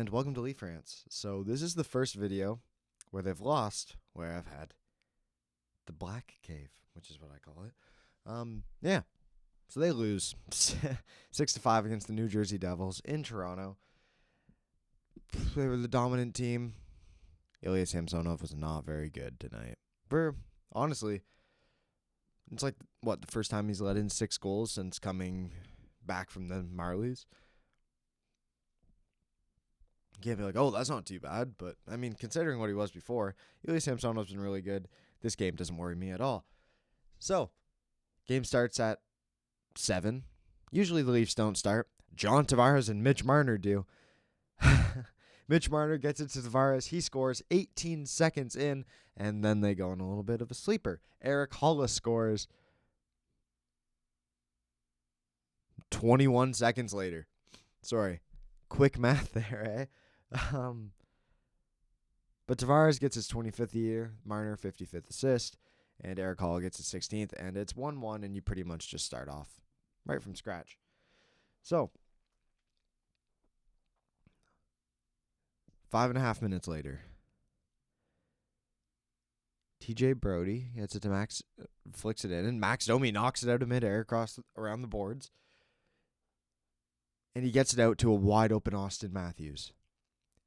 And welcome to Leaf Rants. So this is the first video where they've lost, where I've had the Black Cave, which is what I call it. Yeah. So they lose 6-5 against the New Jersey Devils in Toronto. They were the dominant team. Ilya Samsonov was not very good tonight. Honestly, it's like, the first time he's let in 6 goals since coming back from the Marlies. You can't be like, oh, that's not too bad. But, I mean, considering what he was before, Ilya Samsonov's been really good. This game doesn't worry me at all. So, game starts at 7. Usually the Leafs don't start. John Tavares and Mitch Marner do. Mitch Marner gets it to Tavares. He scores 18 seconds in, and then they go on a little bit of a sleeper. Eric Hollis scores 21 seconds later. Sorry. Quick math there, But Tavares gets his 25th year, Marner 55th assist, and Eric Hall gets his 16th, and it's 1-1, and you pretty much just start off right from scratch. So, 5.5 minutes later, TJ Brody gets it to Max, flicks it in, and Max Domi knocks it out of midair around the boards. And he gets it out to a wide open Austin Matthews.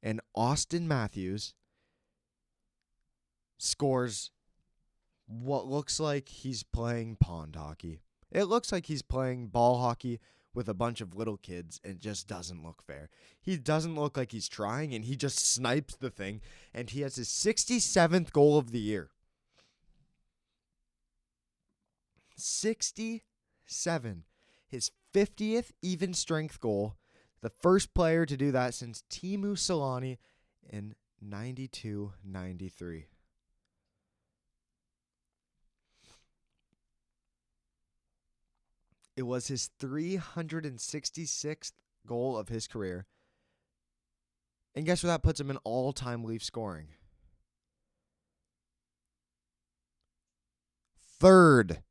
And Austin Matthews scores what looks like he's playing pond hockey. It looks like he's playing ball hockey with a bunch of little kids, and it just doesn't look fair. He doesn't look like he's trying, and he just snipes the thing, and he has his 67th goal of the year. 67. His 50th even strength goal. The first player to do that since Teemu Selanne in 92-93. It was his 366th goal of his career. And guess where that puts him in all-time Leaf scoring? Third.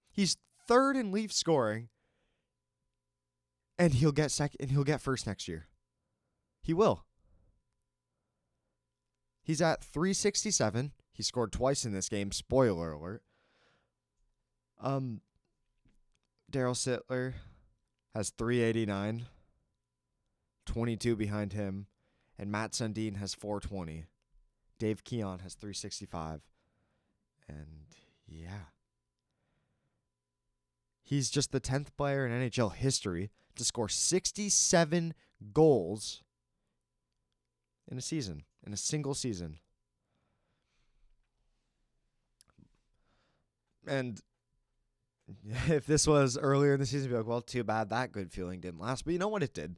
He's third in Leaf scoring. And he'll get second, and he'll get first next year. He will. He's at 367. He scored twice in this game. Spoiler alert. Daryl Sittler has 389. 22 behind him. And Matt Sundin has 420. Dave Keon has 365. And yeah. He's just the 10th player in NHL history to score 67 goals in a season, in a single season. And if this was earlier in the season, I'd be like, well, too bad that good feeling didn't last. But you know what? It did.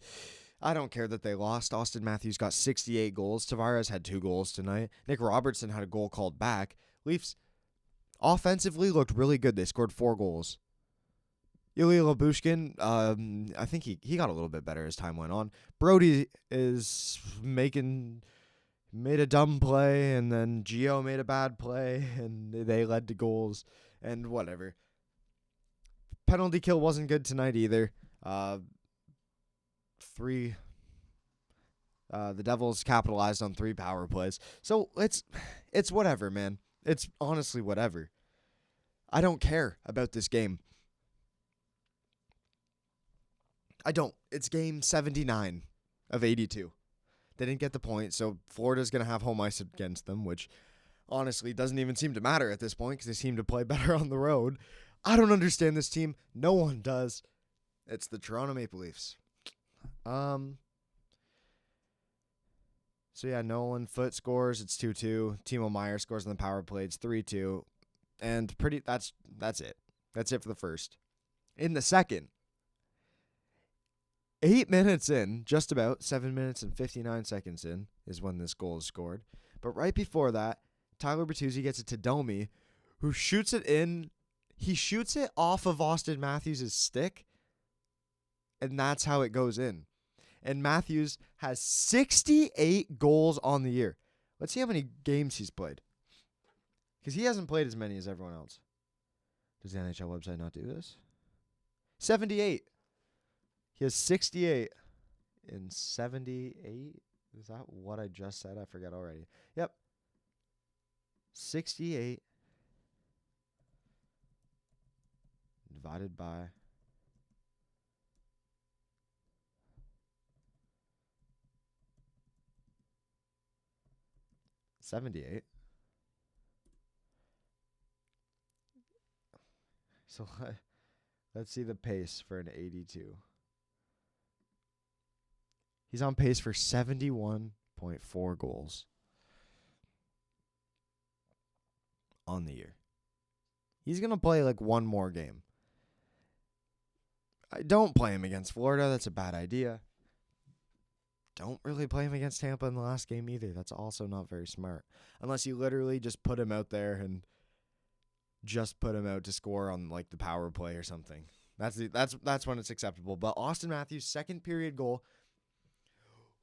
I don't care that they lost. Austin Matthews got 68 goals. Tavares had 2 goals tonight. Nick Robertson had a goal called back. Leafs offensively looked really good. They scored 4 goals. Ilya Lyubushkin, I think he got a little bit better as time went on. Brody is made a dumb play, and then Gio made a bad play, and they led to goals, and whatever. Penalty kill wasn't good tonight either. The Devils capitalized on 3 power plays. So it's whatever, man. It's honestly whatever. I don't care about this game. I don't. It's game 79 of 82. They didn't get the point, so Florida's going to have home ice against them, which honestly doesn't even seem to matter at this point because they seem to play better on the road. I don't understand this team. No one does. It's the Toronto Maple Leafs. So yeah, Nolan Foote scores. It's 2-2. Timo Meier scores on the power play. It's 3-2. And that's it. That's it for the first. In the second, 8 minutes in, just about 7 minutes and 59 seconds in, is when this goal is scored. But right before that, Tyler Bertuzzi gets it to Domi, who shoots it in. He shoots it off of Austin Matthews' stick, and that's how it goes in. And Matthews has 68 goals on the year. Let's see how many games he's played. Because he hasn't played as many as everyone else. Does the NHL website not do this? 78. He has 68 in 78 Is that what I just said? I forget already. Yep. 68 divided by 78. So let's see the pace for an 82. He's on pace for 71.4 goals on the year. He's going to play like one more game. I don't play him against Florida. That's a bad idea. Don't really play him against Tampa in the last game either. That's also not very smart. Unless you literally just put him out there and just put him out to score on like the power play or something. That's when it's acceptable. But Auston Matthews' second period goal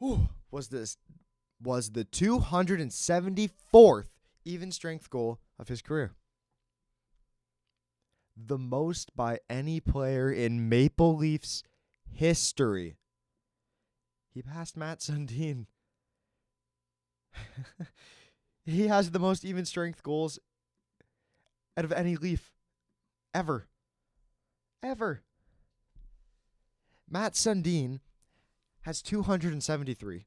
was the 274th even strength goal of his career. The most by any player in Maple Leafs history. He passed Matt Sundin. He has the most even strength goals out of any Leaf ever. Ever. Matt Sundin has 273.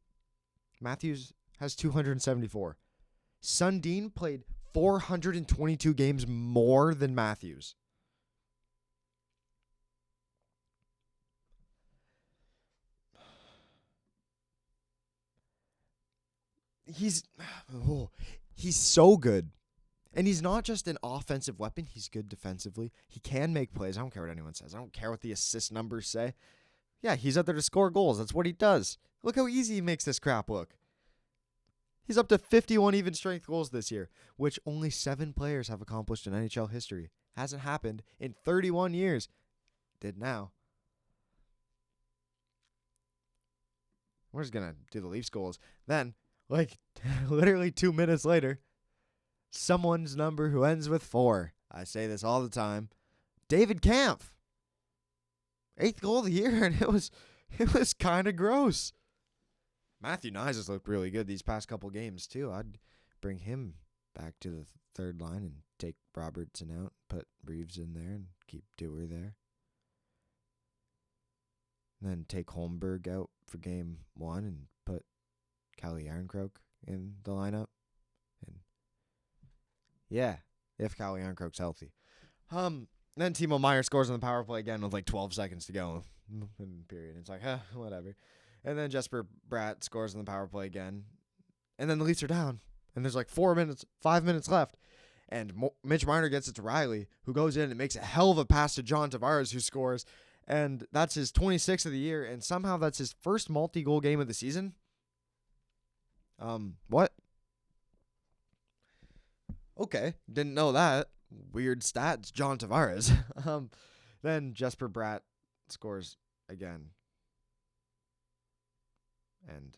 Matthews has 274. Sundin played 422 games more than Matthews. He's so good. And he's not just an offensive weapon. He's good defensively. He can make plays. I don't care what anyone says. I don't care what the assist numbers say. Yeah, he's out there to score goals. That's what he does. Look how easy he makes this crap look. He's up to 51 even strength goals this year, which only 7 players have accomplished in NHL history. Hasn't happened in 31 years. Did now. We're just going to do the Leafs goals. Then, like, literally 2 minutes later, someone's number who ends with 4. I say this all the time. David Kampf. 8th goal of the year, and it was kind of gross. Matthew Knies has looked really good these past couple games, too. I'd bring him back to the third line and take Robertson out, put Reeves in there, and keep Dewar there. And then take Holmberg out for game 1 and put Calle Yarncroke in the lineup. And yeah, if Calle Yarncroke's healthy. Then Timo Meier scores on the power play again with like 12 seconds to go in the period. It's like, whatever. And then Jesper Bratt scores on the power play again. And then the Leafs are down. And there's like 5 minutes left. And Mitch Marner gets it to Riley, who goes in and makes a hell of a pass to John Tavares, who scores. And that's his 26th of the year. And somehow that's his first multi-goal game of the season. What? Okay, didn't know that. Weird stats, John Tavares. Then Jesper Bratt scores again. And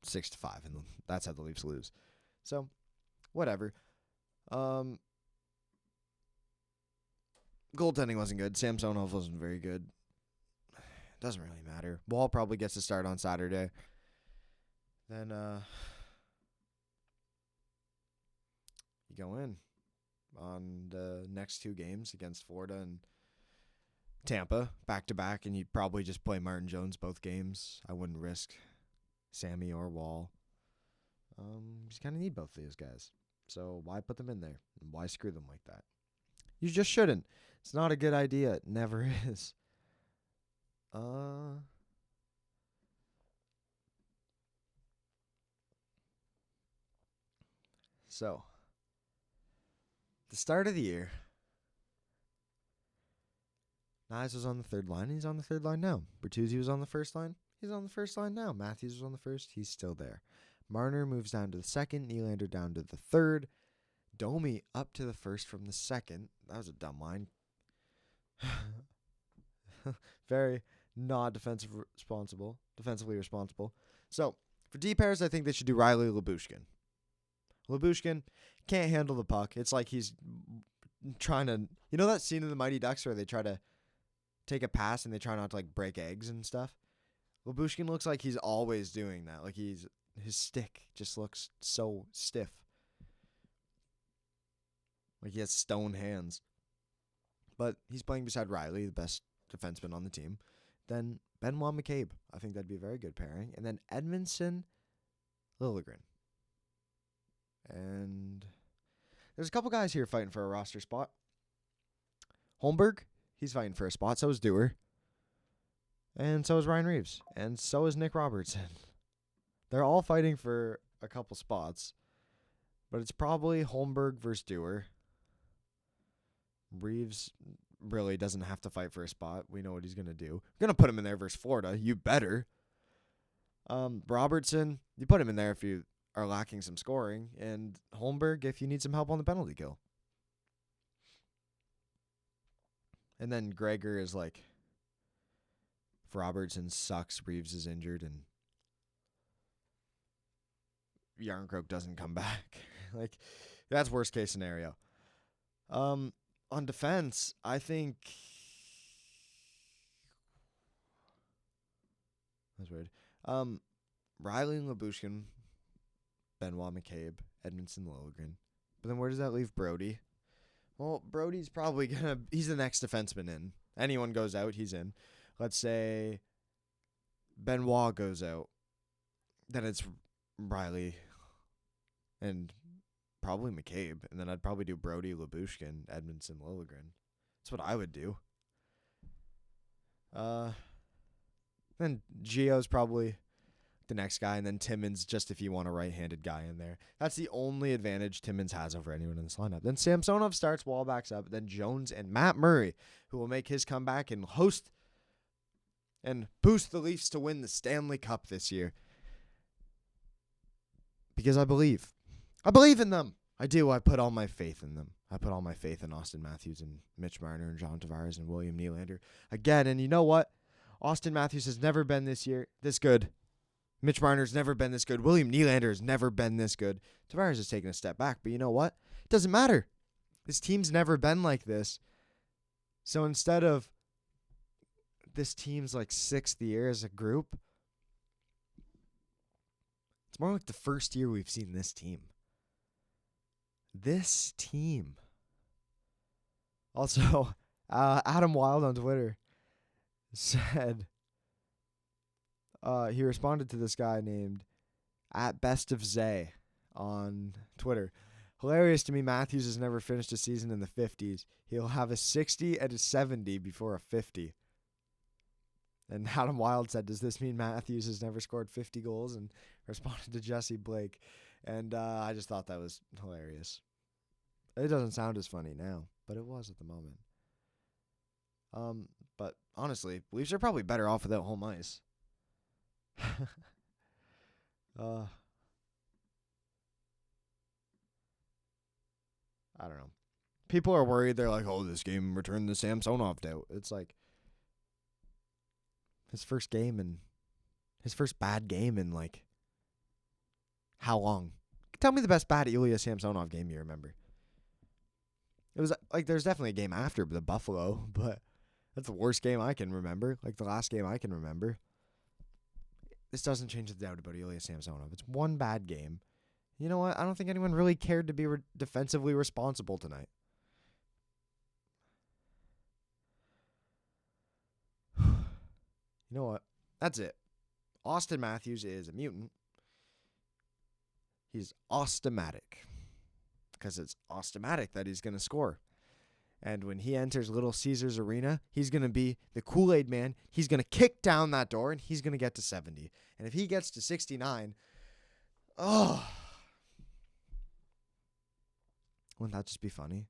6-5, and that's how the Leafs lose. So, whatever. Goaltending wasn't good. Samsonov wasn't very good. Doesn't really matter. Wall probably gets to start on Saturday. Then, you go in on the next 2 games against Florida and Tampa, back-to-back, and you'd probably just play Martin Jones both games. I wouldn't risk Sammy or Wall. You just kind of need both of these guys. So why put them in there? And why screw them like that? You just shouldn't. It's not a good idea. It never is. So, the start of the year, Knies was on the third line. He's on the third line now. Bertuzzi was on the first line. He's on the first line now. Matthews was on the first. He's still there. Marner moves down to the second. Nylander down to the third. Domi up to the first from the second. That was a dumb line. Very not defensively responsible. So, for D pairs, I think they should do Riley Lyubushkin. Lyubushkin can't handle the puck. It's like he's trying to... You know that scene in the Mighty Ducks where they try to take a pass and they try not to like break eggs and stuff? Lyubushkin looks like he's always doing that. Like his stick just looks so stiff. Like he has stone hands. But he's playing beside Riley, the best defenseman on the team. Then Benoit McCabe. I think that'd be a very good pairing. And then Edmondson Liljegren. And there's a couple guys here fighting for a roster spot. Holmberg, he's fighting for a spot. So is Dewar. And so is Ryan Reeves. And so is Nick Robertson. They're all fighting for a couple spots. But it's probably Holmberg versus Dewar. Reeves really doesn't have to fight for a spot. We know what he's going to do. Going to put him in there versus Florida. You better. Robertson, you put him in there if you are lacking some scoring. And Holmberg if you need some help on the penalty kill. And then Gregor is like, if Robertson sucks, Reeves is injured, and Yarncroke doesn't come back. Like, that's worst case scenario. On defense, I think that's weird. Riley and Lyubushkin, Benoit McCabe, Edmondson Liljegren. But then where does that leave Brody? Well, Brody's probably he's the next defenseman in. Anyone goes out, he's in. Let's say Benoit goes out. Then it's Riley and probably McCabe. And then I'd probably do Brody, Lyubushkin, Edmondson, Liljegren. That's what I would do. Then Gio's probably the next guy. And then Timmins, just if you want a right-handed guy in there. That's the only advantage Timmins has over anyone in this lineup. Then Samsonov starts, Wall backs up. Then Jones and Matt Murray, who will make his comeback and host and boost the Leafs to win the Stanley Cup this year. Because I believe. I believe in them. I do. I put all my faith in them. I put all my faith in Austin Matthews and Mitch Marner and John Tavares and William Nylander. Again, and you know what? Austin Matthews has never been this good. Mitch Marner's never been this good. William Nylander has never been this good. Tavares has taken a step back, but you know what? It doesn't matter. This team's never been like this. So instead of this team's like sixth year as a group, it's more like the first year we've seen this team. This team. Also, Adam Wilde on Twitter said, he responded to this guy named @BestOfZay on Twitter. Hilarious to me, Matthews has never finished a season in the 50s. He'll have a 60 and a 70 before a 50. And Adam Wilde said, does this mean Matthews has never scored 50 goals? And responded to Jesse Blake. And I just thought that was hilarious. It doesn't sound as funny now, but it was at the moment. But honestly, Leafs are probably better off without home ice. I don't know. People are worried. They're like, oh, this game returned the Samsonov doubt. It's like his first bad game in like how long? Tell me the best bad Ilya Samsonov game you remember. It was like there's definitely a game after the Buffalo, but that's the worst game I can remember. Like the last game I can remember. This doesn't change the doubt about Ilya Samsonov. It's one bad game. You know what? I don't think anyone really cared to be defensively responsible tonight. You know what? That's it. Austin Matthews is a mutant. He's Austomatic. Because it's Austomatic that he's going to score. And when he enters Little Caesars Arena, he's going to be the Kool-Aid man. He's going to kick down that door, and he's going to get to 70. And if he gets to 69, wouldn't that just be funny?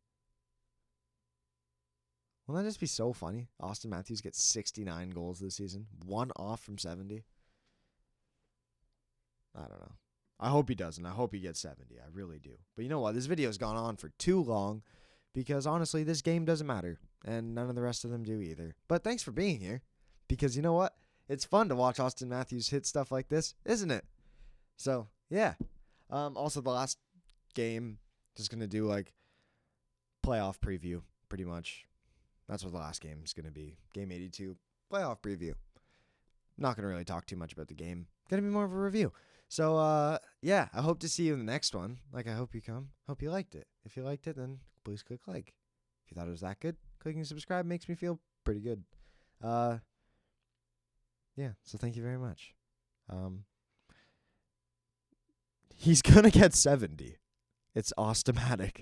Wouldn't that just be so funny? Austin Matthews gets 69 goals this season. One off from 70. I don't know. I hope he doesn't. I hope he gets 70. I really do. But you know what? This video's gone on for too long because, honestly, this game doesn't matter. And none of the rest of them do either. But thanks for being here. Because you know what? It's fun to watch Austin Matthews hit stuff like this, isn't it? So, yeah. Also, the last game, just going to do, like, playoff preview, pretty much. That's what the last game is going to be. Game 82, playoff preview. not going to really talk too much about the game. Going to be more of a review. So, yeah, I hope to see you in the next one. Like, I hope you come. Hope you liked it. If you liked it, then please click like. If you thought it was that good, clicking subscribe makes me feel pretty good. Yeah, so thank you very much. He's going to get 70. It's Austomatic.